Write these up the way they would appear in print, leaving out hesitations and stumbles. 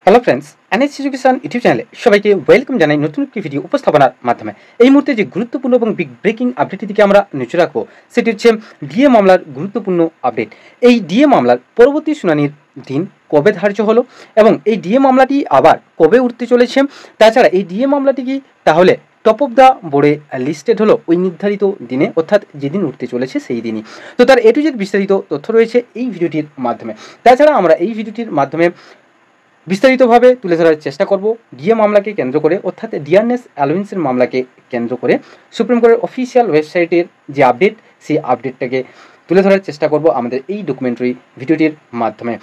Hello friends, NS education YouTube চ্যানেলে সবাইকে welcome জানাই নতুন একটি ভিডিও উপস্থাপনার মাধ্যমে। এই মুহূর্তে যে গুরুত্বপূর্ণ এবং বিগ ব্রেকিং আপডেটের দিকে আমরা নজর রাখবো সেটি হচ্ছে ডিএ মামলার গুরুত্বপূর্ণ আপডেট। এই ডিএ মামলার পরবর্তী শুনানির দিন কবে ধার্য হলো এবং এই ডিএ মামলাটি আবার কবে উঠতে চলেছে, তাছাড়া এই ডিএ মামলাটি কি তাহলে টপ অফ দ্য বোর্ডে লিস্টেড হলো ওই নির্ধারিত দিনে, অর্থাৎ যেদিন উঠতে চলেছে সেই দিনই। তো তার এ টু জেড বিস্তারিত তথ্য রয়েছে এই ভিডিওটির মাধ্যমে। তাছাড়া আমরা এই ভিডিওটির মাধ্যমে বিস্তারিতভাবে তুলে ধরার চেষ্টা করব ডিএ মামলাকে কেন্দ্র করে, অর্থাৎ ডিয়ারনেস অ্যালাউন্সের মামলাকে কেন্দ্র করে সুপ্রিম কোর্টের অফিসিয়াল ওয়েবসাইটের যে আপডেট, সেই আপডেটটাকে তুলে ধরার চেষ্টা করব আমাদের এই ডকুমেন্টারি ভিডিওটির মাধ্যমে।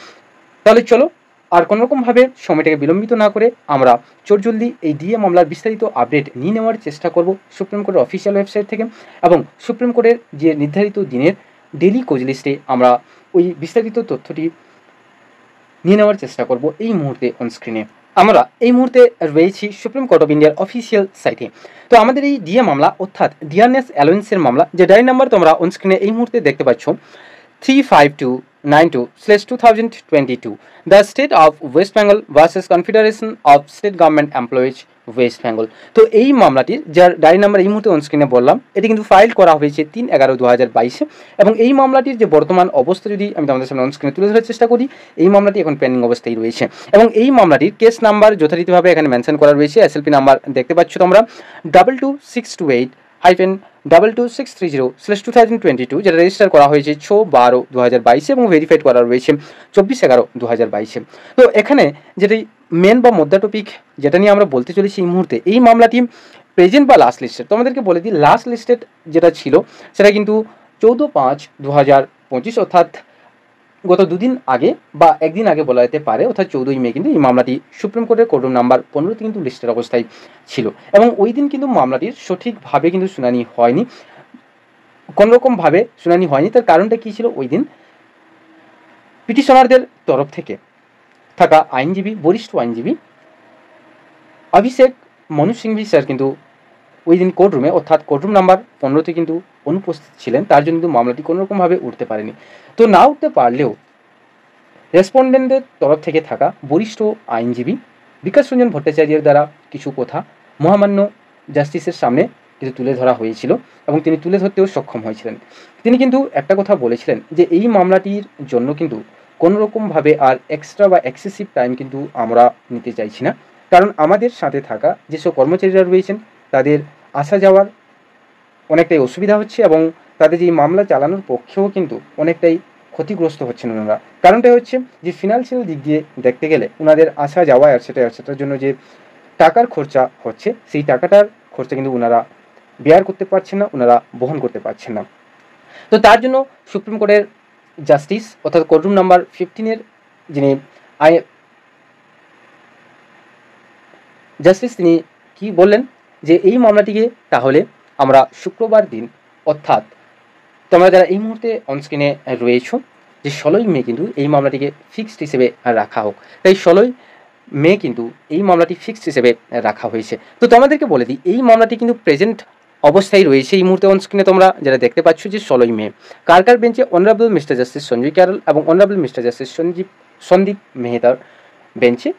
তাহলে চলো আর কোনোরকমভাবে সময়টাকে বিলম্বিত না করে আমরা চটজলদি এই ডিএ মামলার বিস্তারিত আপডেট নিয়ে নেওয়ার চেষ্টা করব সুপ্রিম কোর্টের অফিসিয়াল ওয়েবসাইট থেকে, এবং সুপ্রিম কোর্টের যে নির্ধারিত দিনের ডেলি কোজ লিস্টে আমরা ওই বিস্তারিত তথ্যটি নিয়ে নেওয়ার চেষ্টা করব এই মুহূর্তে অনস্ক্রিনে। আমরা এই মুহূর্তে রয়েছি সুপ্রিম কোর্ট অফ ইন্ডিয়ার অফিসিয়াল সাইটে। তো আমাদের এই ডিএ মামলা অর্থাৎ ডিয়ারনেস অ্যালাউন্সের মামলা, যে ডায়েরি নাম্বার তোমরা অনস্ক্রিনে এই মুহূর্তে দেখতে পাচ্ছ 35292/2022, the state of West Bengal versus confederation of state government employees West Bengal. তো এই মামলাটির যার ডায়েরি নাম্বার এই মুহূর্তে অনস্ক্রিনে বললাম, এটি কিন্তু ফাইল করা হয়েছে 3/11/2022, এবং এই মামলাটির যে বর্তমান অবস্থা যদি আমি তোমাদের সামনে অনস্ক্রিনে তুলে ধরার চেষ্টা করি, এই মামলাটি এখন পেন্ডিং অবস্থায় রয়েছে, এবং এই মামলাটির কেস নাম্বার যথারীতিভাবে এখানে মেনশন করা রয়েছে। এসএলপি নাম্বার দেখতে পাচ্ছ তোমরা 22628-22630/2022, যেটা রেজিস্টার করা হয়েছে 6/12/2022 এবং ভেরিফাইড করা রয়েছে 24/11/2022। তো এখানে যেটি মেন বা মোদ্দা টপিক যেটা নিয়ে আমরা বলতে চলেছি এই মুহূর্তে, এই মামলাটি প্রেজেন্ট বা লাস্ট লিস্টেড। তোমাদেরকে বলে দিই, লাস্ট লিস্টেড যেটা ছিল সেটা কিন্তু 14/5/2025, অর্থাৎ গত দুদিন আগে বা একদিন আগে বলা যেতে পারে, অর্থাৎ 14ই মে কিন্তু এই মামলাটি সুপ্রিম কোর্টের কোর্ট রুম নাম্বার 15তে কিন্তু লিস্টের অবস্থায় ছিল, এবং ওই দিন কিন্তু মামলাটির সঠিকভাবে কিন্তু শুনানি হয়নি, কোনোরকমভাবে শুনানি হয়নি। তার কারণটা কী ছিল? ওই দিন পিটিশনারদের তরফ থেকে থাকা আইনজীবী, বরিষ্ঠ আইনজীবী অভিষেক মনু সিংভি স্যার কিন্তু ওই দিন কোর্টরুমে, অর্থাৎ কোর্টরুম নাম্বার 15তে কিন্তু অনুপস্থিত ছিলেন। তার জন্য কিন্তু মামলাটি কোনোরকমভাবে উঠতে পারেনি। তো না উঠতে পারলেও রেসপন্ডেন্টদের তরফ থেকে থাকা বরিষ্ঠ আইনজীবী বিকাশ রঞ্জন ভট্টাচার্যের দ্বারা কিছু কথা মহামান্য জাস্টিসের সামনে কিন্তু তুলে ধরা হয়েছিল, এবং তিনি তুলে ধরতেও সক্ষম হয়েছিলেন। তিনি কিন্তু একটা কথা বলেছিলেন যে এই মামলাটির জন্য কিন্তু কোনোরকমভাবে আর এক্সট্রা বা এক্সেসিভ টাইম কিন্তু আমরা নিতে চাইছি না, কারণ আমাদের সাথে থাকা যেসব কর্মচারীরা রয়েছেন তাদের আসা যাওয়ার অনেকটাই অসুবিধা হচ্ছে, এবং তাদের যে মামলা চালানোর পক্ষেও কিন্তু অনেকটাই ক্ষতিগ্রস্ত হচ্ছেন ওনারা। কারণটা হচ্ছে যে ফিনান্সিয়াল দিক দিয়ে দেখতে গেলে ওনাদের আসা যাওয়া সেটার জন্য যে টাকার খরচা হচ্ছে, সেই টাকাটার খরচা কিন্তু ওনারা বেয়ার করতে পারছেন না, ওনারা বহন করতে পারছেন না। তো তার জন্য সুপ্রিম কোর্টের জাস্টিস, অর্থাৎ কোর্টরুম নাম্বার 15-এর যিনি জাস্টিস, তিনি কি বললেন যে এই মামলাটিকে তাহলে আমরা শুক্রবার দিন, অর্থাৎ তোমরা যারা এই মুহূর্তে অনস্ক্রিনে রয়েছ, যে 16ই মে কিন্তু এই মামলাটিকে ফিক্সড হিসেবে রাখা হোক। তাই 16ই মে কিন্তু এই মামলাটি ফিক্সড হিসেবে রাখা হয়েছে। তো তোমাদেরকে বলে দিই, এই মামলাটি কিন্তু প্রেজেন্ট অবস্থায় রয়েছে এই মুহূর্তে অনস্ক্রিনে তোমরা যারা দেখতে পাচ্ছ, যে 16ই মে কার বেঞ্চে honourable mister justice Sanjay Karol এবং অনারেবল মিস্টার জাস্টিস সন্দীপ মেহতার বেঞ্চে,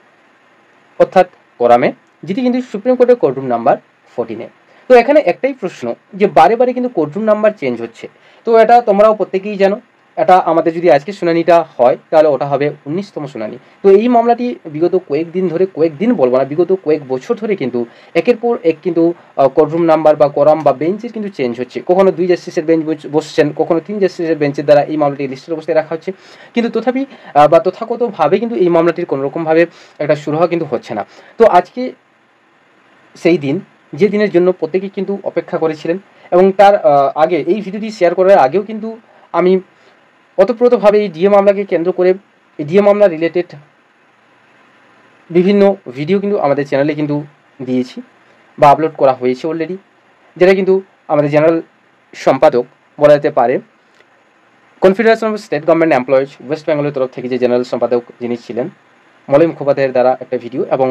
অর্থাৎ কোরামে, যেটি কিন্তু সুপ্রিম কোর্টের কোর্টরুম নাম্বার 14-এ। তো এখানে একটাই প্রশ্ন, যে বারে বারে কিন্তু কোর্টরুম নাম্বার চেঞ্জ হচ্ছে। তো এটা তোমরাও প্রত্যেকেই জানো, এটা আমাদের যদি আজকে শুনানিটা হয় তাহলে ওটা হবে 19তম শুনানি। তো এই মামলাটি বিগত কয়েকদিন বলবো না, বিগত কয়েক বছর ধরে কিন্তু একের পর এক কিন্তু কোর্টরুম নাম্বার বা কোরাম বা বেঞ্চের কিন্তু চেঞ্জ হচ্ছে। কখনো 2 জাস্টিসের বেঞ্চ বসছেন, কখনো 3 জাস্টিসের বেঞ্চের দ্বারা এই মামলাটি লিস্টের অবস্থায় রাখা হচ্ছে, কিন্তু তথাপি বা তথাগতভাবে কিন্তু এই মামলাটির কোনোরকমভাবে একটা সুরাহা কিন্তু হচ্ছে না। তো আজকে সেই দিন, যে দিনের জন্য প্রত্যেকেই কিন্তু অপেক্ষা করেছিলেন, এবং তার আগে এই ভিডিওটি শেয়ার করার আগেও কিন্তু আমি ওতপ্রোতভাবে এই ডিএ মামলাকে কেন্দ্র করে এই ডিএ মামলা রিলেটেড বিভিন্ন ভিডিও কিন্তু আমাদের চ্যানেলে কিন্তু দিয়েছি বা আপলোড করা হয়েছে অলরেডি, যেটা কিন্তু আমাদের জেনারেল সম্পাদক বলা যেতে পারে confederation of state government employees West বেঙ্গলের তরফ থেকে যে জেনারেল সম্পাদক যিনি ছিলেন মলয় মুখোপাধ্যায়ের দ্বারা একটা ভিডিও, এবং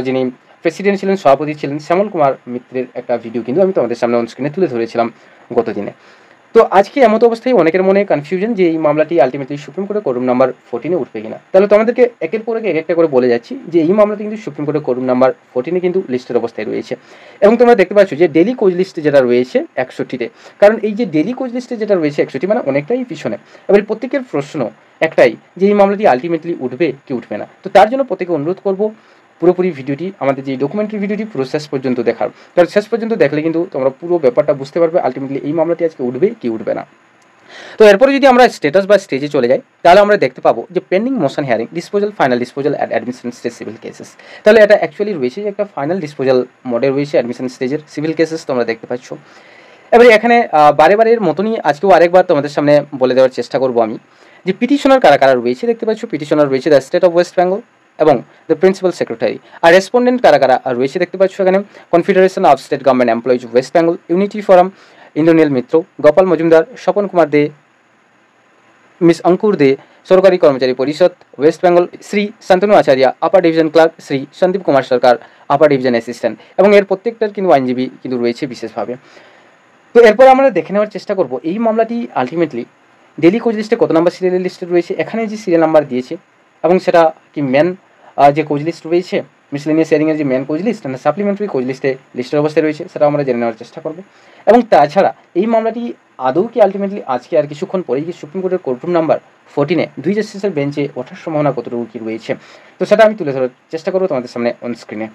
যিনি প্রেসিডেন্ট ছিলেন, সভাপতি ছিলেন শ্যামল কুমার মিত্রের একটা ভিডিও কিন্তু আমি তোমাদের সামনে অনস্ক্রিনে তুলে ধরেছিলাম গত দিনে। তো আজকে এমত অবস্থায় অনেকের মনে কনফিউশন যে এই মামলাটি আলটিমেটলি সুপ্রিম কোর্টের কোর্ট রুম নাম্বার 14-এ উঠবে কিনা। তাহলে তোমাদেরকে একের পর এক একটা করে বলে যাচ্ছি যে এই মামলাটি কিন্তু সুপ্রিম কোর্টের কোর্ট রুম নাম্বার 14-এ কিন্তু লিস্টের অবস্থায় রয়েছে। এবং তোমরা দেখতে পাচ্ছ যে ডেলি কোচ লিস্টে যেটা রয়েছে 61-তে, কারণ এই যে ডেলি কোচ লিস্টে যেটা রয়েছে 61 মানে অনেকটাই পিছনে। এবার প্রত্যেকের প্রশ্ন একটাই যে এই মামলাটি আলটিমেটলি উঠবে কি উঠবে না। তো তার জন্য প্রত্যেকে অনুরোধ করব পুরোপুরি ভিডিওটি, আমাদের যে ডকুমেন্টারি ভিডিওটি পুরো শেষ পর্যন্ত দেখার, কারণ শেষ পর্যন্ত দেখলে কিন্তু তোমরা পুরো ব্যাপারটা বুঝতে পারবে আলটিমেটলি এই মামলাটি আজকে উঠবে কি উঠবে না। তো এরপরে যদি আমরা স্ট্যাটাস বা স্টেজে চলে যাই তাহলে আমরা দেখতে পাবো যে pending motion hearing disposal final disposal at admission stage civil cases. তাহলে এটা অ্যাকচুয়ালি রয়েছে যে একটা ফাইনাল ডিসপোজাল মোডে রয়েছে অ্যাডমিশন স্টেজের সিভিল কেসেস তোমরা দেখতে পাচ্ছ। এবারে এখানে বারের মতনই আজকেও আরেকবার তোমাদের সামনে বলে দেওয়ার চেষ্টা করব আমি যে পিটিশনার কারা কারা রয়েছে। দেখতে পাচ্ছ পিটিশনার রয়েছে the state of West Bengal এবং দ্য প্রিন্সিপাল সেক্রেটারি। আর রেসপন্ডেন্ট কারা কারা রয়েছে দেখতে পাচ্ছ এখানে confederation of state government employees West Bengal, unity forum, Indranil Mitra, Gopal Majumdar, Swapan Kumar De, miss Ankur De, সরকারি কর্মচারী পরিষদ West Bengal, Shri Santanu Acharya upper division clerk, Shri Sandip Kumar Sarkar upper division assistant, এবং এর প্রত্যেকটার কিন্তু আইনজীবী কিন্তু রয়েছে বিশেষভাবে। তো এরপর আমরা দেখে নেওয়ার চেষ্টা করব এই মামলাটি আলটিমেটলি ডেলি কোচ লিস্টে কত নাম্বার সিরিয়াল লিস্টে রয়েছে। এখানে যে সিরিয়াল নাম্বার দিয়েছে এবং সেটা কি মেন যে কোচ লিস্ট রয়েছে মিসলেনিয়াস হিয়ারিংয়ের যে মেন কোচ লিস্ট না সাপ্লিমেন্টারি কোচ লিস্টে লিস্টের অবস্থায় রয়েছে সেটা আমরা জেনে নেওয়ার চেষ্টা করব। এবং তাছাড়া এই মামলাটি আদৌ কি আলটিমেটলি আজকে আর কিছুক্ষণ পরেই কি সুপ্রিম কোর্টের কোর্টরুম নাম্বার 14-এ 2 জাস্টিসের বেঞ্চে ওঠার সম্ভাবনা কতটুকু কি রয়েছে, তো সেটা আমি তুলে ধরার চেষ্টা করবো তোমাদের সামনে অন স্ক্রিনে।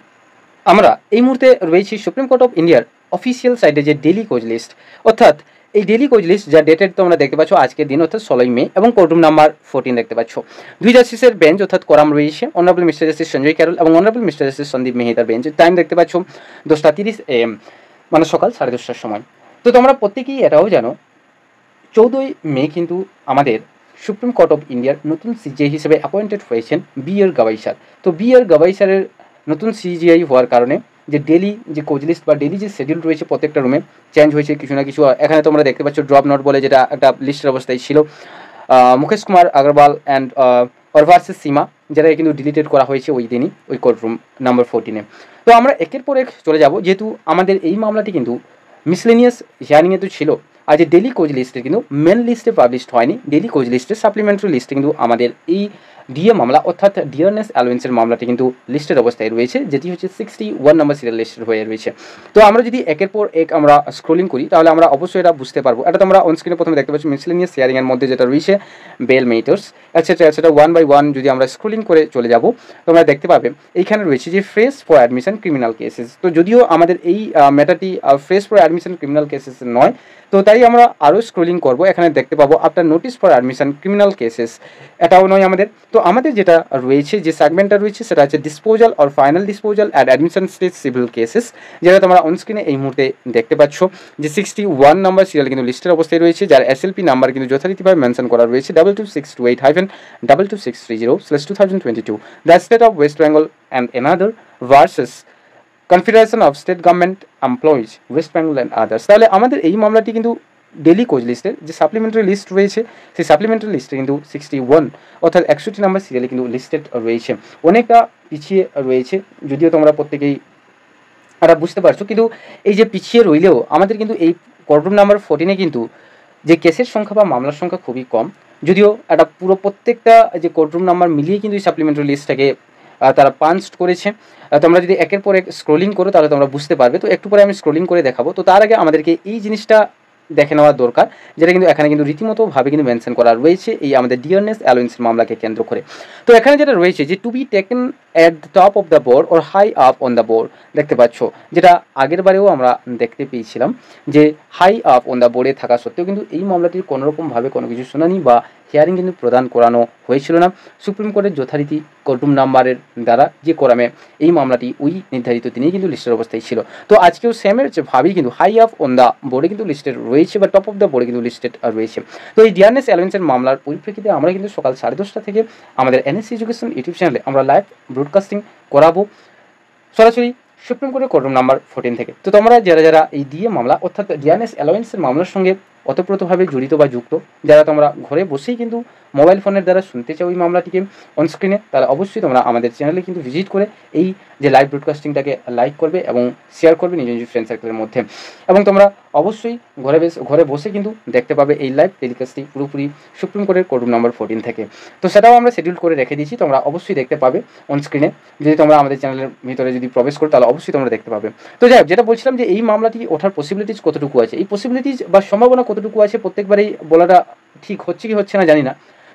আমরা এই মুহূর্তে রয়েছি সুপ্রিম কোর্ট অফ ইন্ডিয়ার অফিসিয়াল সাইটে যে ডেলি কোচ লিস্ট, অর্থাৎ এই ডেলি কোচ লিস্ট যা ডেটেড তোমরা দেখতে পাচ্ছ আজকের দিন অর্থাৎ 16 মে এবং কোর্টরুম নাম্বার 14 দেখতে পাচ্ছ। 2 জাস্টিসের বেঞ্চ অর্থাৎ কোরাম রয়েছে honourable mister justice Sanjay Karol এবং অনারেবল মিস্টার জাস্টিস সন্দীপ মেহতার বেঞ্চ। টাইম দেখতে পাচ্ছ 10:30 AM মানে সকাল 10:30টার সময়। তো তোমরা প্রত্যেকেই এটাও জানো 14 মে কিন্তু আমাদের সুপ্রিম কোর্ট অফ ইন্ডিয়ার নতুন সিজিআই হিসেবে অ্যাপয়েন্টেড হয়েছেন বি.আর. গাভাই স্যার। তো বি.আর. গাভাই স্যারের নতুন সিজিআই হওয়ার কারণে যে ডেলি যে কোচ লিস্ট বা ডেলি যে শিডিউল রয়েছে প্রত্যেকটা রুমে চেঞ্জ হয়েছে কিছু না কিছু। এখানে তোমরা দেখতে পাচ্ছ ড্রপ নোট বলে যেটা একটা লিস্টের অবস্থায় ছিল, মুকেশ কুমার আগরওয়াল অ্যান্ড ভার্সেস সীমা, যেটা কিন্তু ডিলিটেড করা হয়েছে ওই দিনই ওই কোর্টরুম নাম্বার 14-এ। তো আমরা একের পর এক চলে যাব, যেহেতু আমাদের এই মামলাটি কিন্তু মিসলেনিয়াস হিয়ারিংয়ে তো ছিল, আর যে ডেলি কোচ লিস্টে কিন্তু মেন লিস্টে পাবলিশড হয়নি, ডেলি কোচ লিস্টে সাপ্লিমেন্টারি লিস্টে কিন্তু আমাদের এই ডিএ মামলা অর্থাৎ ডিয়ারনেস অ্যালোয়েন্সের মামলাটি কিন্তু লিস্টের অবস্থায় রয়েছে, যেটি হচ্ছে 61 নম্বর সিরিয়াল লিস্টের হয়ে রয়েছে। তো আমরা যদি একের পর এক আমরা স্ক্রোলিং করি তাহলে আমরা অবশ্যই এটা বুঝতে পারবো। এটা তোমরা অন স্ক্রিনে প্রথমে দেখতে পাচ্ছ মিসলেনিয়াস হিয়ারিংয়ের মধ্যে যেটা রয়েছে bail matters et cetera et cetera 1 by 1 যদি আমরা স্ক্রোলিং করে চলে যাব তোমরা দেখতে পাবে এইখানে রয়েছে যে fresh for admission criminal cases. তো যদিও আমাদের এই ম্যাটারটি fresh for admission criminal cases নয়, তো তাই আমরা আরও স্ক্রোলিং করব। এখানে দেখতে পাবো after notice for admission criminal cases, এটাও নয় আমাদের। তো আমাদের যেটা রয়েছে যে সেগমেন্টটা রয়েছে সেটা হচ্ছে disposal or final disposal at admission stage civil cases, যেটা তোমরা অনস্ক্রিনে এই মুহূর্তে দেখতে পাচ্ছ যে 61 নাম্বার সিরিয়াল কিন্তু লিস্টের অবস্থায় রয়েছে, যার এসএলপি নাম্বার কিন্তু যথারীতিভাবে মেনশন করা রয়েছে 22628-22630/2022 the state of West Bengal and another versus confederation of state government employees West Bengal and others. তাহলে আমাদের এই মামলাটি কিন্তু ডেলি কোচ লিস্টের যে সাপ্লিমেন্টারি লিস্ট রয়েছে সেই সাপ্লিমেন্টারি লিস্টে কিন্তু 61 অর্থাৎ 61 নাম্বার সিরিয়ালে কিন্তু লিস্টেড রয়েছে, অনেকটা পিছিয়ে রয়েছে। যদিও তোমরা প্রত্যেকেই এটা বুঝতে পারছো, কিন্তু এই যে পিছিয়ে রইলেও আমাদের কিন্তু এই কোর্টরুম নাম্বার 14-এ কিন্তু যে কেসের সংখ্যা বা মামলার সংখ্যা খুবই কম। যদিও এটা পুরো প্রত্যেকটা যে কোর্টরুম নাম্বার মিলিয়ে কিন্তু এই সাপ্লিমেন্টারি লিস্টটাকে তারা পাঞ্চড করেছে। তোমরা যদি একের পর এক স্ক্রোলিং করো তাহলে তোমরা বুঝতে পারবে। তো একটু পরে আমি স্ক্রোলিং করে দেখাবো। তো তার আগে আমাদেরকে এই জিনিসটা দেখে নেওয়া দরকার, যেটা কিন্তু এখানে কিন্তু রীতিমতোভাবে কিন্তু মেনশন করা রয়েছে এই আমাদের ডিয়ারনেস অ্যালোয়েন্সের মামলাকে কেন্দ্র করে। তো এখানে যেটা রয়েছে যে to be taken at the top of the board or high up on the board, দেখতে পাচ্ছ যেটা আগের বারেও আমরা দেখতে পেয়েছিলাম যে হাই আপ অন দ্য বোর্ডে থাকা সত্ত্বেও কিন্তু এই মামলাটির কোনোরকমভাবে কোনো কিছু শুনানি বা হিয়ারিং কিন্তু প্রদান করানো হয়েছিল না। সুপ্রিম কোর্টের যথারীতি কোর্টরুম নাম্বারের দ্বারা যে কোরামে এই মামলাটি ওই নির্ধারিত দিনেই কিন্তু লিস্টের অবস্থায় ছিল। তো আজকেও সেমের ভাবেই কিন্তু হাই আপ অন দ্য বোর্ডে কিন্তু লিস্টেড রয়েছে বা টপ অফ দ্য বোর্ডে কিন্তু লিস্টেড রয়েছে। তো এই ডিয়ারনেস অ্যালোয়েন্সের মামলার পরিপ্রেক্ষিতে আমরা কিন্তু সকাল 10:30 থেকে আমাদের এনএসসি এডুকেশন ইউটিউব চ্যানেলে আমরা লাইভ ব্রডকাস্টিং করাবো সরাসরি সুপ্রিম কোর্টের কোর্টরুম নাম্বার 14 থেকে। তো তোমরা যারা যারা এই ডিএ মামলা অর্থাৎ ডিয়ারনেস অ্যালোয়েন্সের মামলার সঙ্গে ওতপ্রোতভাবে জড়িত বা যুক্ত, যারা তোমরা ঘরে বসেই কিন্তু মোবাইল ফোনের দ্বারা শুনতে চাও এই মামলাটিকে অনস্ক্রিনে, তাহলে অবশ্যই তোমরা আমাদের চ্যানেলে কিন্তু ভিজিট করে এই যে লাইভ ব্রডকাস্টিংটাকে লাইক করবে এবং শেয়ার করবে নিজ নিজ ফ্রেন্ড সার্কেলের মধ্যে। এবং তোমরা অবশ্যই ঘরে বসে কিন্তু দেখতে পাবে এই লাইভ টেলিকাস্টটি পুরোপুরি সুপ্রিম কোর্টের কোর্ট রুম নাম্বার 14 থেকে। তো সেটাও আমরা শিডিউল করে রেখে দিয়েছি, তোমরা অবশ্যই দেখতে পাবে অনস্ক্রিনে। যদি তোমরা আমাদের চ্যানেলের ভিতরে যদি প্রবেশ করো তাহলে অবশ্যই তোমরা দেখতে পাবে। তো যাই হোক, যেটা বলছিলাম যে এই মামলাটি ওঠার পসিবিলিটিস কতটুকু আছে, এই পসিবিলিটিস বা সম্ভাবনা কতটুকু আছে প্রত্যেকবারেই বলাটা ঠিক হচ্ছে কি হচ্ছে না জানি না,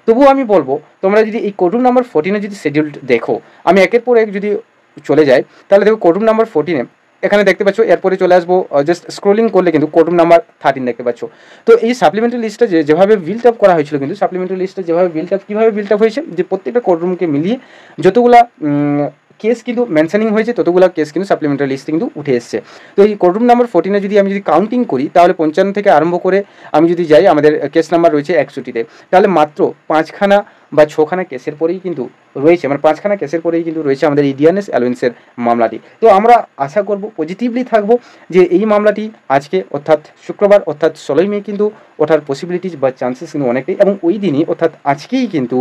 তবুও আমি বলবো তোমরা যদি এই কোর্ট রুম নাম্বার 14 যদি শিডিউল দেখো, আমি একের পর এক যদি চলে যাই তাহলে দেখো কোর্ট রুম নাম্বার 14 এখানে দেখতে পাচ্ছ, এরপরে চলে আসবো জাস্ট স্ক্রোলিং করলে কিন্তু কোর্ট রুম নাম্বার 13 দেখতে পাচ্ছ। তো এই সাপ্লিমেন্টারি লিস্টটা যেভাবে বিল্ড আপ করা হয়েছিল, কিন্তু সাপ্লিমেন্টারি লিস্টটা যেভাবে কীভাবে বিল্ড আপ হয়েছে, যে প্রত্যেকটা কোর্ট রুমকে মিলিয়ে যতগুলা কেস কিন্তু মেনশনিং হয়েছে ততগুলো কেস কিন্তু সাপ্লিমেন্টারি লিস্টে কিন্তু উঠে এসছে। তো এই কোর্ট রুম নাম্বার 14 যদি আমি যদি কাউন্টিং করি তাহলে 55 থেকে আরম্ভ করে আমি যদি যাই, আমাদের কেস নাম্বার রয়েছে 61তে, তাহলে মাত্র 5খানা বা 6খানা কেসের পরেই কিন্তু রয়েছে, মানে 5খানা কেসের পরেই কিন্তু রয়েছে আমাদের এই ডিআরএস অ্যালোয়েন্সের মামলাটি। তো আমরা আশা করব, পজিটিভলি থাকবো যে এই মামলাটি আজকে অর্থাৎ শুক্রবার অর্থাৎ 16 মে কিন্তু ওঠার পসিবিলিটিস বা চান্সেস কিন্তু অনেকটাই, এবং ওই দিনই অর্থাৎ আজকেই কিন্তু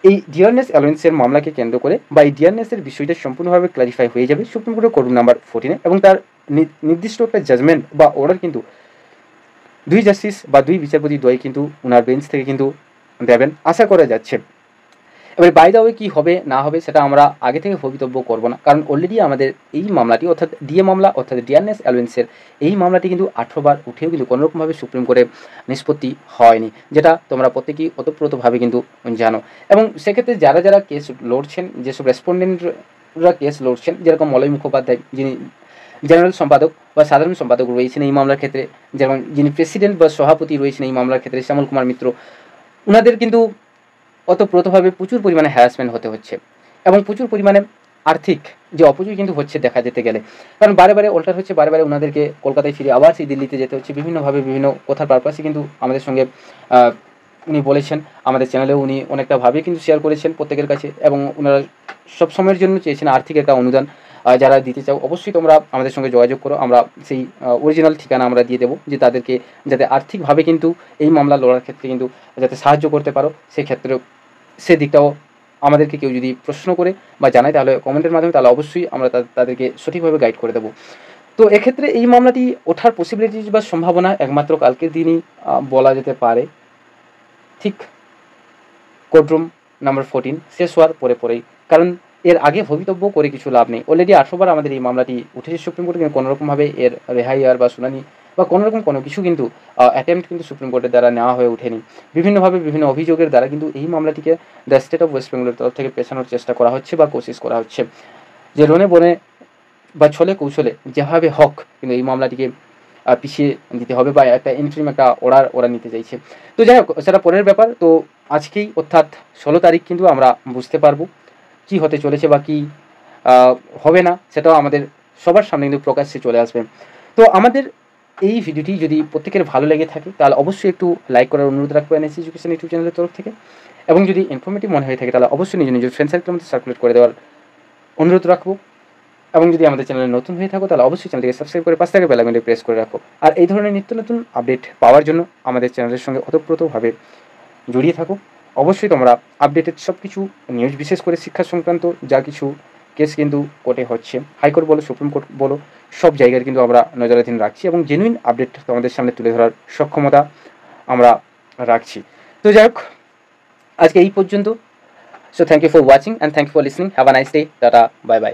এই ডিআরএস অ্যালোয়েন্সের মামলাকে কেন্দ্র করে বা এই ডিআরএসের বিষয়টা সম্পূর্ণভাবে ক্লারিফাই হয়ে যাবে সুপ্রিম কোর্টের কোর্ট রুম নাম্বার 14 এবং তার নির্দিষ্ট একটা জাজমেন্ট বা অর্ডার কিন্তু 2 জাস্টিস বা 2 বিচারপতি দ্বয় কিন্তু ওনার বেঞ্চ থেকে কিন্তু দেবেন আশা করা যাচ্ছে। এবার বাই দ্য ওয়ে কী হবে না হবে সেটা আমরা আগে থেকে ভবিতব্য করবো না, কারণ অলরেডি আমাদের এই মামলাটি অর্থাৎ ডিএ মামলা অর্থাৎ ডিআরএস অ্যালোয়েন্সের এই মামলাটি কিন্তু 18 বার উঠেও কিন্তু কোনোরকমভাবে সুপ্রিম কোর্টে নিষ্পত্তি হয়নি, যেটা তোমরা প্রত্যেকেই ওতপ্রোতভাবে কিন্তু জানো। এবং সেক্ষেত্রে যারা যারা কেস লড়ছেন, যেসব রেসপন্ডেন্টরা কেস লড়ছেন, যেরকম মলয় মুখোপাধ্যায় যিনি জেনারেল সম্পাদক বা সাধারণ সম্পাদক রয়েছেন এই মামলার ক্ষেত্রে, যেমন যিনি প্রেসিডেন্ট বা সভাপতি রয়েছেন এই মামলার ক্ষেত্রে শ্যামল কুমার মিত্র, ওনাদের কিন্তু ওতপ্রোতভাবে প্রচুর পরিমাণে হ্যারাসমেন্ট হতে হচ্ছে এবং প্রচুর পরিমাণে আর্থিক যে অপচয় কিন্তু হচ্ছে দেখা যেতে গেলে, কারণ বারে বারে অল্টার হচ্ছে, বারে বারে ওনাদেরকে কলকাতায় ফিরে আবার সেই দিল্লিতে যেতে হচ্ছে বিভিন্নভাবে, বিভিন্ন কথার পারপাসে কিন্তু আমাদের সঙ্গে উনি বলেছেন, আমাদের চ্যানেলেও উনি অনেকটাভাবে কিন্তু শেয়ার করেছেন প্রত্যেকের কাছে, এবং ওনারা সব সময়ের জন্য চেয়েছেন আর্থিক একটা অনুদান। যারা দিতে চাও অবশ্যই তোমরা আমাদের সঙ্গে যোগাযোগ করো, আমরা সেই অরিজিনাল ঠিকানা আমরা দিয়ে দেবো, যে তাদেরকে যাতে আর্থিকভাবে কিন্তু এই মামলা লড়ার ক্ষেত্রে কিন্তু যাতে সাহায্য করতে পারো, সেক্ষেত্রেও সেদিকটাও আমাদেরকে কেউ যদি প্রশ্ন করে বা জানায় তাহলে কমেন্টের মাধ্যমে, তাহলে অবশ্যই আমরা তাদেরকে সঠিকভাবে গাইড করে দেবো। তো এক্ষেত্রে এই মামলাটি ওঠার পসিবিলিটিস বা সম্ভাবনা একমাত্র কালকের দিনই বলা যেতে পারে, ঠিক কোর্টরুম নাম্বার 14 শেষ হওয়ার পরেই, কারণ এর আগে ভবিতব্য করে কিছু লাভ নেই। অলরেডি 18 বার আমাদের এই মামলাটি উঠেছে সুপ্রিম কোর্টে, কিন্তু কোনোরকমভাবে এর রেহাই আর বা শুনানি বা কোনোরকম কোনো কিছু কিন্তু অ্যাটেম্প্ট কিন্তু সুপ্রিম কোর্টের দ্বারা নেওয়া হয়ে ওঠেনি। বিভিন্নভাবে বিভিন্ন অভিযোগের দ্বারা কিন্তু এই মামলাটিকে দ্য স্টেট অফ ওয়েস্ট বেঙ্গলের তরফ থেকে পেছানোর চেষ্টা করা হচ্ছে বা কোশিশ করা হচ্ছে, যে রনে বনে বা ছলে কৌশলে যেভাবে হক কিন্তু এই মামলাটিকে পিছিয়ে দিতে হবে বা একটা ইন্টারিম একটা ওরা নিতে চাইছে। তো যাই হোক, সেটা পরের ব্যাপার। তো আজকেই অর্থাৎ 16 তারিখ কিন্তু আমরা বুঝতে পারবো কী হতে চলেছে বা কী হবে না, সেটাও আমাদের সবার সামনে কিন্তু প্রকাশ্যে চলে আসবে। তো আমাদের এই ভিডিওটি যদি প্রত্যেকের ভালো লেগে থাকে তাহলে অবশ্যই একটু লাইক করার অনুরোধ রাখবো এনএসসি এডুকেশন ইউটিউব চ্যানেলের তরফ থেকে, এবং যদি ইনফরমেটিভ মনে হয়ে থাকে তাহলে অবশ্যই নিজের ফ্রেন্ড সার্কেলের মধ্যে সার্কুলেট করে দেওয়ার অনুরোধ রাখবো। এবং যদি আমাদের চ্যানেলে নতুন হয়ে থাকো তাহলে অবশ্যই চ্যানেলটিকে সাবস্ক্রাইব করে পাশে থাকা বেল আইকনটি প্রেস করে রাখো। আর এই ধরনের নিত্য নতুন আপডেট পাওয়ার জন্য আমাদের চ্যানেলের সঙ্গে ওতপ্রোতভাবে জড়িয়ে থাকো। অবশ্যই তোমরা আপডেটেড সব কিছু নিউজ, বিশেষ করে শিক্ষা সংক্রান্ত যা কিছু কেস কিন্তু কোর্টে হচ্ছে, হাইকোর্ট বলো সুপ্রিম কোর্ট বলো, সব জায়গায় কিন্তু আমরা নজরাধীন রাখছি এবং জেনুইন আপডেট তোমাদের সামনে তুলে ধরার সক্ষমতা আমরা রাখছি। তো যাই হোক, আজকে এই পর্যন্ত। So thank you for watching and thank you for listening. Have a nice day. Tata, bye by.